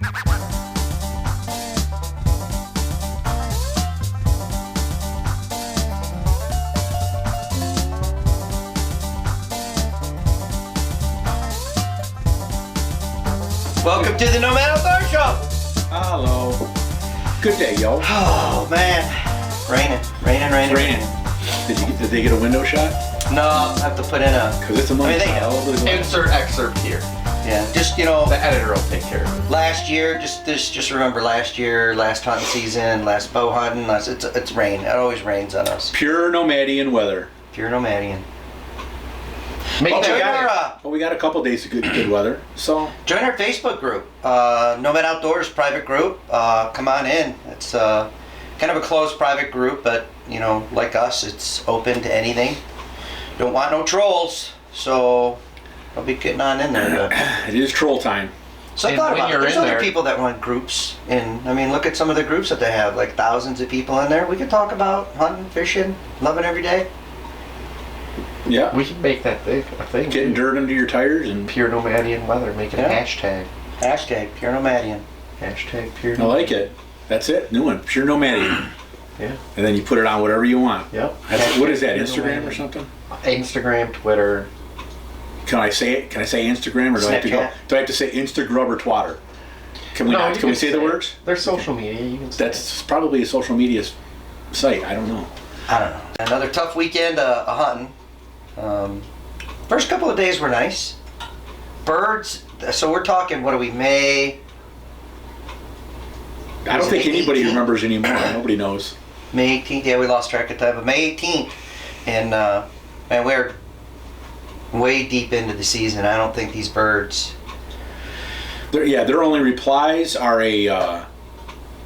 Welcome to the Nomad Outdoors Show. Hello. Good day, yo. Oh man, raining. Did they get a window shot? No, I have to put in a. Because it's a month. Insert excerpt here. Yeah, just you know. The editor will take care of it. Last year, just remember last year, last hunting season, last bow hunting. It's rain. It always rains on us. Pure nomadian weather. Pure nomadian. We got a couple days of good weather. So join our Facebook group, Nomad Outdoors private group. Come on in. It's kind of a closed private group, but you know, like us, it's open to anything. Don't want no trolls, so I'll be getting on in there. It is troll time. So I thought about it. There's other people that run groups, and I mean, look at some of the groups that they have, like thousands of people in there. We could talk about hunting, fishing, loving every day. Yeah. We can make that a thing. Getting dirt under your tires and Pure Nomadian weather. Make it a hashtag. Hashtag Pure Nomadian. Hashtag Pure. I like it. That's it. New one. Pure nomadian. Yeah. And then you put it on whatever you want. Yep. What is that? Instagram nomadian. Or something? Instagram, Twitter. Can I say it? Can I say Instagram or do I have to go? Do I have to say Instagrub or Twatter? Can we not? Can we say the words? They're social media. You can say That's probably a social media site. I don't know. Another tough weekend of hunting. First couple of days were nice. Birds, so we're talking, what are we, May? I don't think anybody remembers anymore. Nobody knows. May 18th, yeah, we lost track of time, but May 18th. And man, we're way deep into the season. I don't think these birds... Their only replies are a,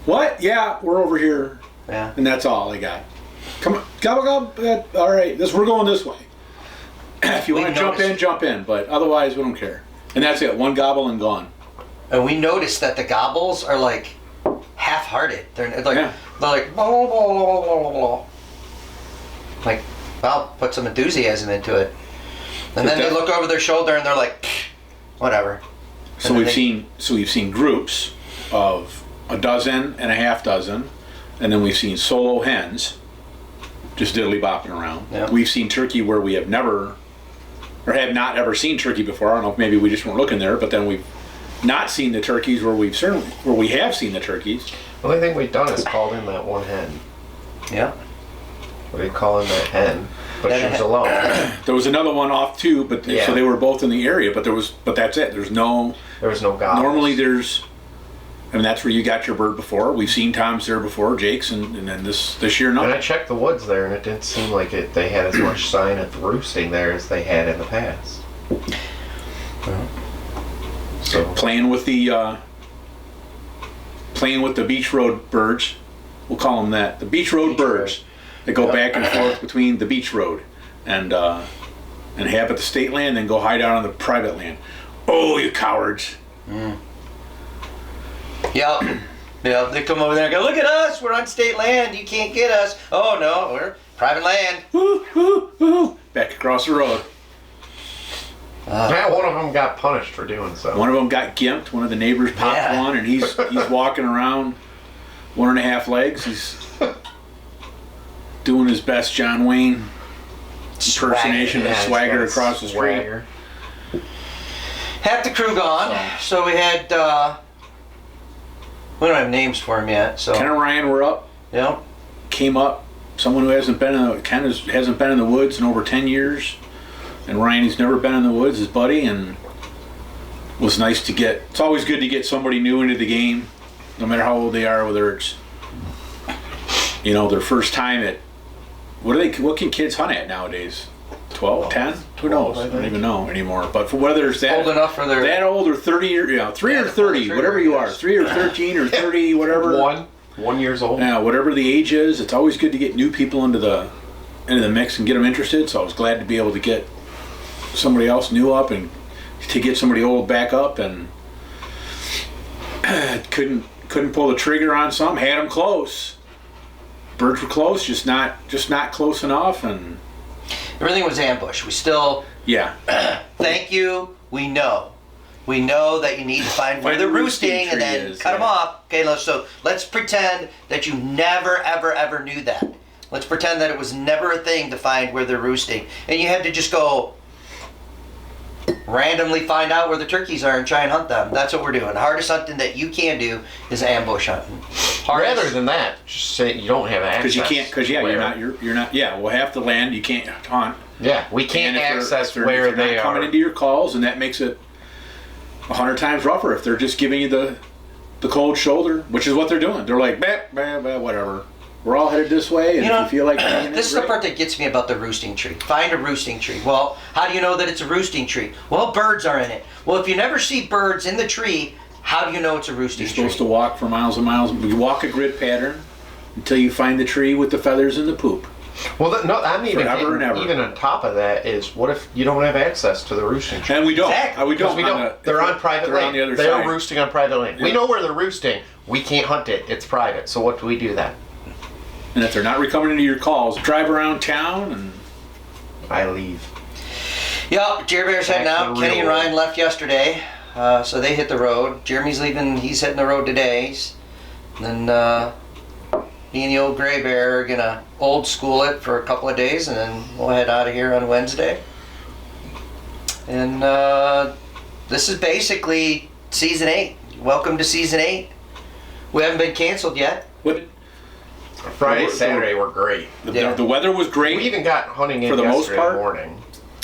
what? Yeah, we're over here. Yeah. And that's all I got. Come on, gobble. All right, we're going this way. If you want to jump in, but otherwise we don't care. And that's it, one gobble and gone. And we noticed that the gobbles are like half-hearted. They're like, they're like, blah, blah, blah, blah, blah. Like, well, put some enthusiasm into it. And then they look over their shoulder and they're like, whatever. So we've seen groups of a dozen and a half dozen, and then we've seen solo hens just diddly bopping around. Yep. We've seen turkey where we have never or have not ever seen turkey before. I don't know if maybe we just weren't looking there, but then we've not seen the turkeys where we have seen the turkeys. The only thing we've done is called in that one hen. Yeah. We call in that hen, but she was alone. There was another one off too, but so they were both in the area. But that's it. There was no gobbles. Normally that's where you got your bird before. We've seen Tom's there before, Jake's, and then this year not. And I checked the woods there, and it didn't seem like they had as much sign of roosting there as they had in the past. So playing with the beach road birds, we'll call them that. The beach road birds that go back and forth between the beach road and inhabit the state land, then go hide out on the private land. Oh, you cowards! Mm. Yeah, they come over there and go, look at us, we're on state land, you can't get us. Oh no, we're private land. Woo, woo, woo. Back across the road. One of them got punished for doing so. One of them got gimped. One of the neighbors popped one, and he's walking around 1.5 legs. He's doing his best John Wayne impersonation of swagger across the street. Half the crew gone, so we had... we don't have names for him yet, so... Ken and Ryan were up. Yeah. Came up. Someone who hasn't been in the woods in over 10 years. And Ryan, he's never been in the woods, his buddy, and was nice to get. It's always good to get somebody new into the game, no matter how old they are, whether it's, their first time at, what can kids hunt at nowadays? 12, 10? Who knows? I don't even know anymore. But for whether it's that old enough for their... That old or 30 or, 3 or 30, whatever you are, 3 or 13 or 30, whatever. 1 years old. Yeah, whatever the age is, it's always good to get new people into the mix and get them interested. So I was glad to be able to get somebody else new up and to get somebody old back up, and couldn't pull the trigger on some. Had them close. Birds were close, just not close enough, and everything was ambush. We still thank you. We know We know that you need to find where Find the the roosting roosting and tree then is, cut them yeah. off. Okay, let's pretend that you never, ever, ever knew that. Let's pretend that it was never a thing to find where they're roosting. And you had to just go randomly find out where the turkeys are and try and hunt them. That's what we're doing. The hardest hunting that you can do is ambush hunting. Hardest. Rather than that, just say you don't have access. Because you can't. Because yeah, where- you're not. Yeah, well, half the land you can't hunt. Yeah, we can't And if they're- access if they're- where if they're they not are. coming into your calls, and that makes it 100 times rougher if they're just giving you the cold shoulder, which is what they're doing. They're like, bah, bah, bah, whatever. We're all headed this way, and You know, if you feel like hanging this is the part that gets me about the roosting tree. Find a roosting tree. Well, how do you know that it's a roosting tree? Well, birds are in it. Well, if you never see birds in the tree, how do you know it's a roosting You're tree? supposed to walk for miles and miles. You walk a grid pattern until you find the tree with the feathers and the poop. Well, no, I'm even Forever and ever. even on top of that is what if you don't have access to the roosting tree? And we don't. Exactly. We don't. We don't. They're on private they're land. on the other they're side. roosting on private land. We Yeah. know where they're roosting. We can't hunt it. It's private. So what do we do then? And if they're not coming into your calls, drive around town and I leave. Yep, Jerry Bear's heading Back to out. the Kenny and real Ryan left yesterday, so they hit the road. Jeremy's leaving. He's hitting the road today. Then me and the old Gray Bear are gonna old school it for a couple of days, and then we'll head out of here on Wednesday. And this is basically season 8. Welcome to season 8. We haven't been canceled yet. what? Friday, So- Saturday were great. Yeah. The weather was great. We even got hunting in For the most yesterday part. morning.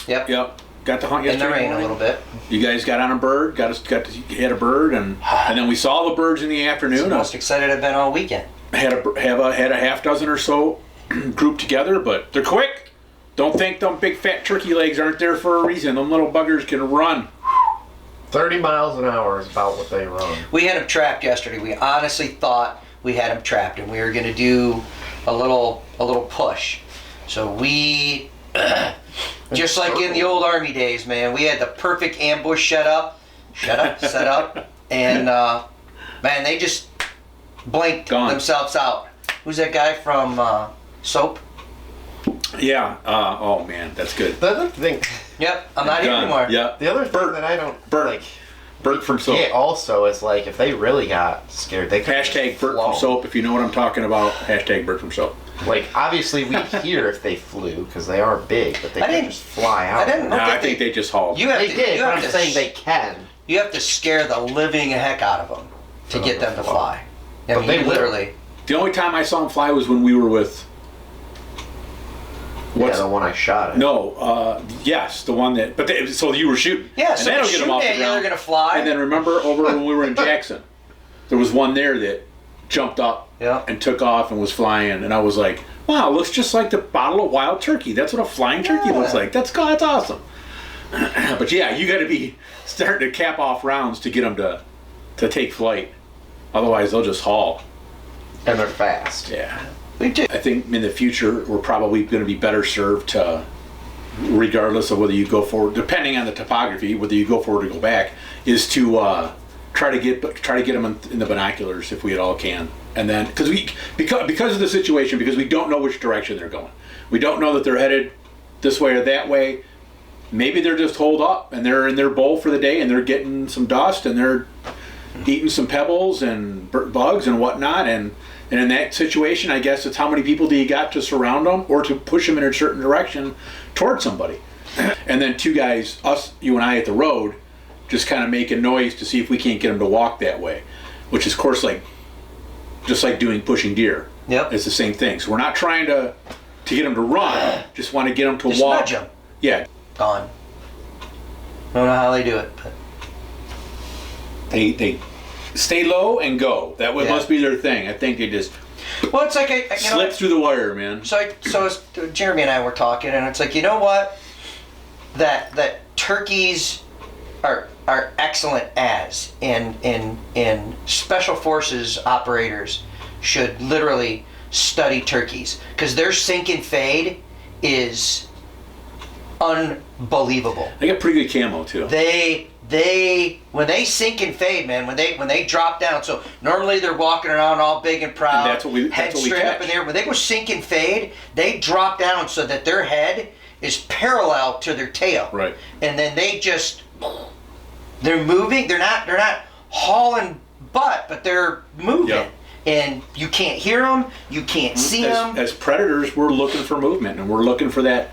Yep. Yep. Got to hunt In the yesterday rain a morning. little bit. You guys got on a bird. Got to hit a bird, and then we saw the birds in the It's afternoon. the most excited I've been all weekend. Had a half dozen or so grouped together, but they're quick. Don't think them big fat turkey legs aren't there for a reason. Them little buggers can run. 30 miles an hour is about what they run. We had him trapped yesterday. We honestly thought we had him trapped, and we were going to do a little push. So we, just like in the old army days, man, we had the perfect ambush set up, and man, they just blanked Gone. themselves out. Who's that guy from Soap? Yeah. Oh man, that's good. The other thing, Yep, I'm not here Done. anymore. Yeah. the other thing that I don't Bert. like Bert from Soap. get also is like if they really got scared, they could Hashtag just Bert flown. from Soap. If you know what I'm talking about, hashtag Bert from Soap. Like obviously we hear if they flew because they are big, but they I could didn't- just fly out. I didn't No, know I that think they just hauled. You have They to, did, you but have I'm to saying they can. You have to scare the living heck out of them to get them to fly. I But mean, they you will. literally. The only time I saw him fly was when we were with. Yeah, the one I shot at. No, yes, the one that. But they, so you were shooting. Yeah, and so that'll they get them shoot off at the you, they're ground. gonna fly. And then remember over when we were in Jackson, there was one there that jumped up Yeah. and took off and was flying, and I was like, "Wow, looks just like the bottle of wild turkey. That's what a flying turkey Yeah. looks like. That's awesome." But yeah, you got to be starting to cap off rounds to get them to take flight. Otherwise, they'll just haul. And they're fast. Yeah. We do. I think in the future we're probably going to be better served to, regardless of whether you go forward, depending on the topography, whether you go forward or go back, is to try to get them in the binoculars if we at all can, and then because of the situation, because we don't know which direction they're going, we don't know that they're headed this way or that way. Maybe they're just holed up and they're in their bowl for the day and they're getting some dust and they're eating some pebbles and bugs and whatnot, and in that situation, I guess it's how many people do you got to surround them or to push them in a certain direction towards somebody. And then two guys, us, you and I at the road, just kind of making noise to see if we can't get them to walk that way, which is of course just like doing pushing deer. Yep. It's the same thing. So we're not trying to get them to run, just want to get them to Just walk. nudge 'em. Yeah. Gone. I don't know how they do it, but They stay low and go. That Yeah. must be their thing. I think they just well, it's like slip through the wire, man. So Jeremy and I were talking, and it's like, you know what? That turkeys are excellent as in special forces operators should literally study turkeys because their sink and fade is unbelievable. They got pretty good camo too. They when they sink and fade, man, when they drop down, so normally they're walking around all big and proud, And that's what we head straight up catch. in the air. When they go sink and fade, they drop down so that their head is parallel to their tail. Right. And then they just They're moving. They're not hauling butt, but they're moving. Yep. And you can't hear them. You can't see them. As predators, we're looking for movement, and we're looking for that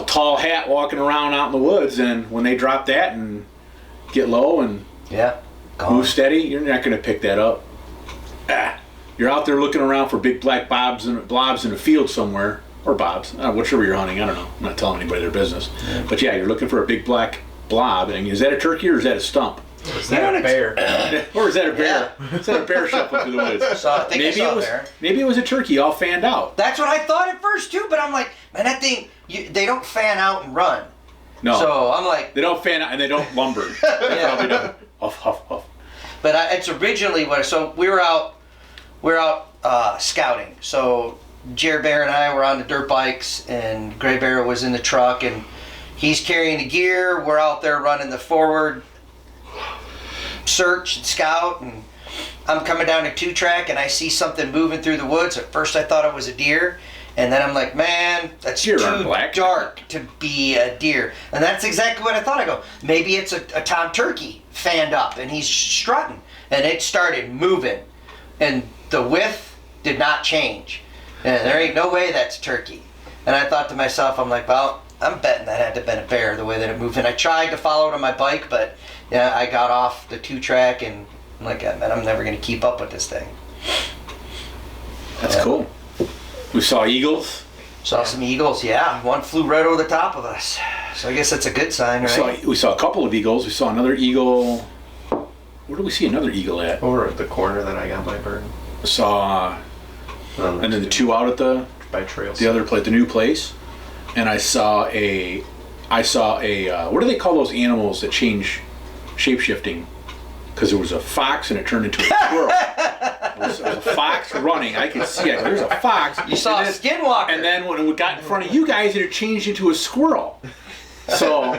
tall hat walking around out in the woods. And when they drop that and get low and move steady, you're not going to pick that up. You're out there looking around for big black blobs in a field somewhere, or bobs, whichever you're hunting. I don't know. I'm not telling anybody their business. Yeah. But yeah, you're looking for a big black blob. And is that a turkey or is that a stump? Or is that a bear? Or is that a bear? Yeah. Is that a bear shuffling through the woods? So I think maybe it was a turkey all fanned out. That's what I thought at first too, but I'm like, man, that thing, they don't fan out and run. No. So I'm like, they don't fan out and they don't lumber. They probably don't. Huff, huff, huff. But it's originally so we were out scouting. So Jared Bear and I were on the dirt bikes, and Gray Bear was in the truck, and he's carrying the gear. We're out there running the forward search and scout, and I'm coming down a 2-track and I see something moving through the woods. At first I thought it was a deer, and then I'm like, man, that's too dark to be a deer. And that's exactly what I thought. I go, maybe it's a tom turkey fanned up and he's strutting. And it started moving, and the width did not change. And there ain't no way that's turkey. And I thought to myself, I'm like, well, I'm betting that had to have been a bear the way that it moved. And I tried to follow it on my bike, but yeah, I got off the 2-track and I'm like, man, I'm never going to keep up with this thing. That's cool. We saw eagles. Saw some eagles, yeah. One flew right over the top of us. So I guess that's a good sign, right? We saw a couple of eagles. We saw another eagle. Where did we see another eagle at? Over at the corner that I got my bird. Saw, and then the 2 out at by trails. The other place, the new place. And I saw a what do they call those animals that change shape-shifting? Because there was a fox and it turned into a squirrel. There was a fox running. I could see it. There's a fox. You saw a skinwalker. And then when it got in front of you guys, it changed into a squirrel. So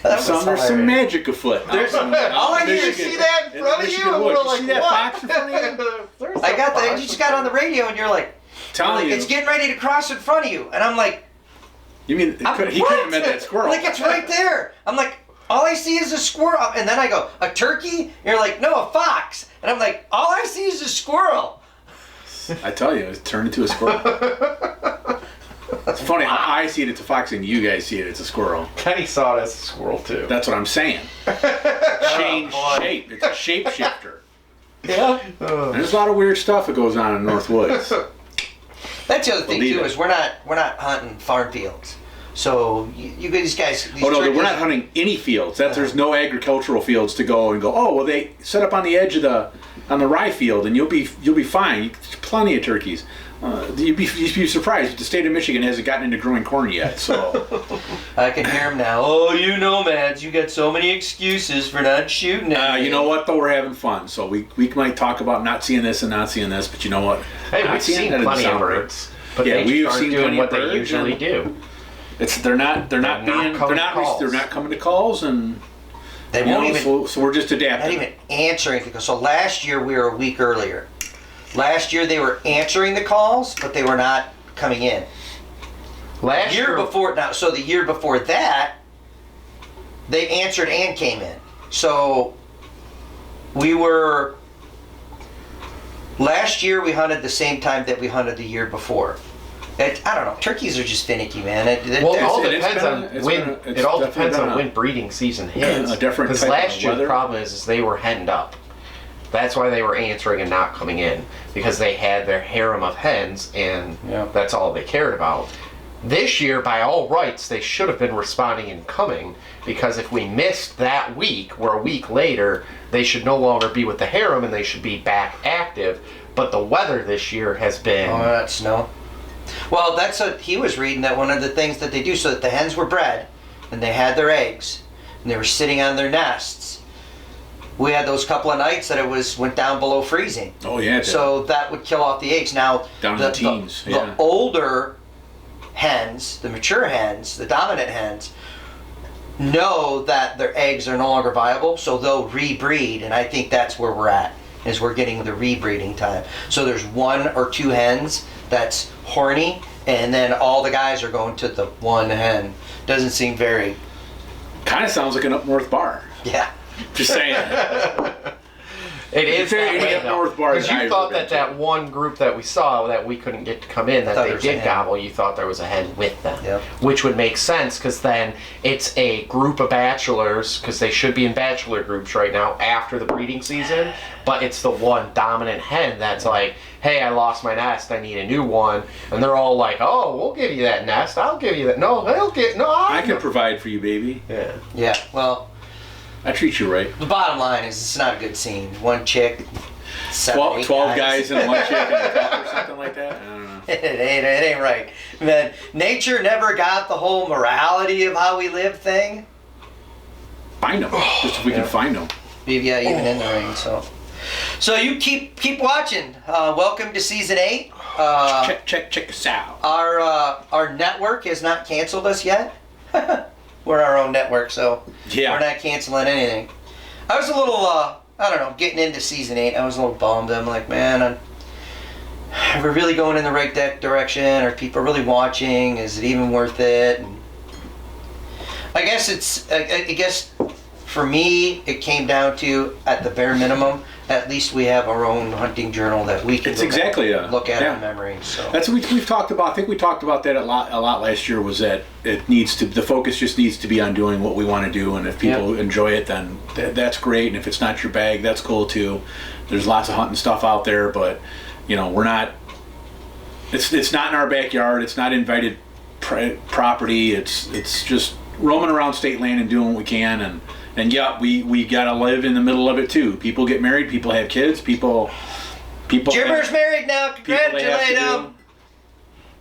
there's some magic afoot. All I need to see that in front of you, and we're like, see that fox in front of you? I got that. You just got on the radio, and you're like, it's getting ready to cross in front of you, and I'm like, you mean he couldn't have meant that squirrel? Like, it's right there. I'm like, all I see is a squirrel, and then I go, a turkey? And you're like, no, a fox. And I'm like, all I see is a squirrel. I tell you, it turned into a squirrel. It's funny how I see it, it's a fox, and you guys see it, it's a squirrel. Kenny saw it as a squirrel, too. That's what I'm saying. Change shape. It's a shapeshifter. Yeah. There's a lot of weird stuff that goes on in North Woods. That's the other thing, too, is we're not hunting farm fields. So you guys, we're not hunting any fields. There's no agricultural fields to go and go. Oh well, they set up on the edge of on the rye field, and you'll be fine. Plenty of turkeys. You'd be surprised. The state of Michigan hasn't gotten into growing corn yet. So I can hear them now. Oh, you nomads, you got so many excuses for not shooting. You know what though? We're having fun. So we might talk about not seeing this and not seeing this, but you know what? Hey, we've seen plenty of birds. But yeah, we've seen doing what they usually do. They're not coming to calls, and they won't even. So we're just adapting. Not even answering. So last year we were a week earlier. Last year they were answering the calls, but they were not coming in. The year before that, they answered and came in. So last year we hunted the same time that we hunted the year before. I don't know. Turkeys are just finicky, man. It all depends on when breeding season hits. Because last year the problem is they were henned up. That's why they were answering and not coming in, because they had their harem of hens, and that's all they cared about. This year, by all rights, they should have been responding and coming, because if we missed that week, or a week later, they should no longer be with the harem and they should be back active. But the weather this year has been... Oh, that snow. Well, that's what he was reading, that one of the things that they do, so that the hens were bred and they had their eggs and they were sitting on their nests. We had those couple of nights that went down below freezing. Oh yeah. So that would kill off the eggs. Now down in the teens. The older hens, the mature hens, the dominant hens, know that their eggs are no longer viable, so they'll rebreed, and I think that's where we're at. Is we're getting the rebreeding time. So there's 1 or 2 hens that's horny, and then all the guys are going to the one hen. Doesn't seem very Kind of sounds like an up north bar. Yeah. Just saying. It is that way, though. Because you thought that one group that we saw that we couldn't get to come in, that they did gobble, you thought there was a hen with them. Yep. Which would make sense, because then it's a group of bachelors, because they should be in bachelor groups right now after the breeding season, but it's the one dominant hen that's like, hey, I lost my nest, I need a new one. And they're all like, oh, we'll give you that nest, I'll give you that. No, I can provide for you, baby. Yeah. Yeah, well... I treat you right. The bottom line is it's not a good scene. One chick, 12 guys and one chick and a cup or something like that? I don't know. It ain't right. Man, nature never got the whole morality of how we live thing. Find them. Just if we can find them. Yeah, even in the ring, So you keep watching. Welcome to season 8. Check us out. Our network has not canceled us yet. We're our own network, so we're not canceling anything. I was a little, I don't know, getting into season 8, I was a little bummed. I'm like, man, are we really going in the right direction? Are people really watching? Is it even worth it? And I guess for me, it came down to, at the bare minimum, at least we have our own hunting journal that we can look at in memory. So that's what we've talked about. I think we talked about that a lot last year. Was that the focus just needs to be on doing what we want to do, and if people enjoy it, then that's great. And if it's not your bag, that's cool too. There's lots of hunting stuff out there, but we're not. It's not in our backyard. It's not invited property. It's just roaming around state land and doing what we can. And yeah, we gotta live in the middle of it too. People get married, people have kids, people. Jerber's married now. Congratulate him.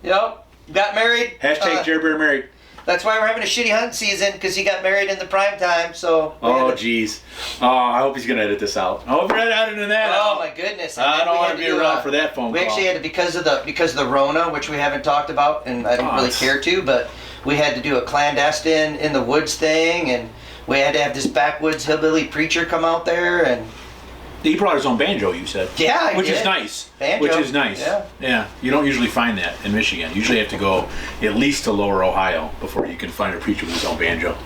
Yep, got married. Hashtag Jerber married. That's why we're having a shitty hunting season, because he got married in the prime time. So. Oh jeez. Oh, I hope he's gonna edit this out. I hope you're editing that. Oh my goodness. I don't want to be around for that phone call. We actually had to, because of the Rona, which we haven't talked about, and I don't really care to, but we had to do a clandestine in the woods thing, and we had to have this backwoods hillbilly preacher come out there, and he brought his own banjo, you said. Yeah, which is nice. Banjo. Which is nice. Yeah. You don't usually find that in Michigan. You usually have to go at least to Lower Ohio before you can find a preacher with his own banjo.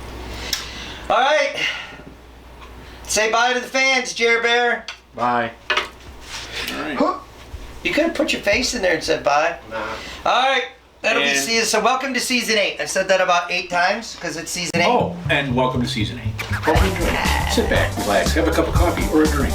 All right. Say bye to the fans, Jer Bear. Bye. All right. You could have put your face in there and said bye. Nah. All right. That'll be season. So welcome to season 8. I've said that about 8 times because it's season 8. Oh, and welcome to season 8. Hope you enjoy it. Sit back, relax, have a cup of coffee or a drink.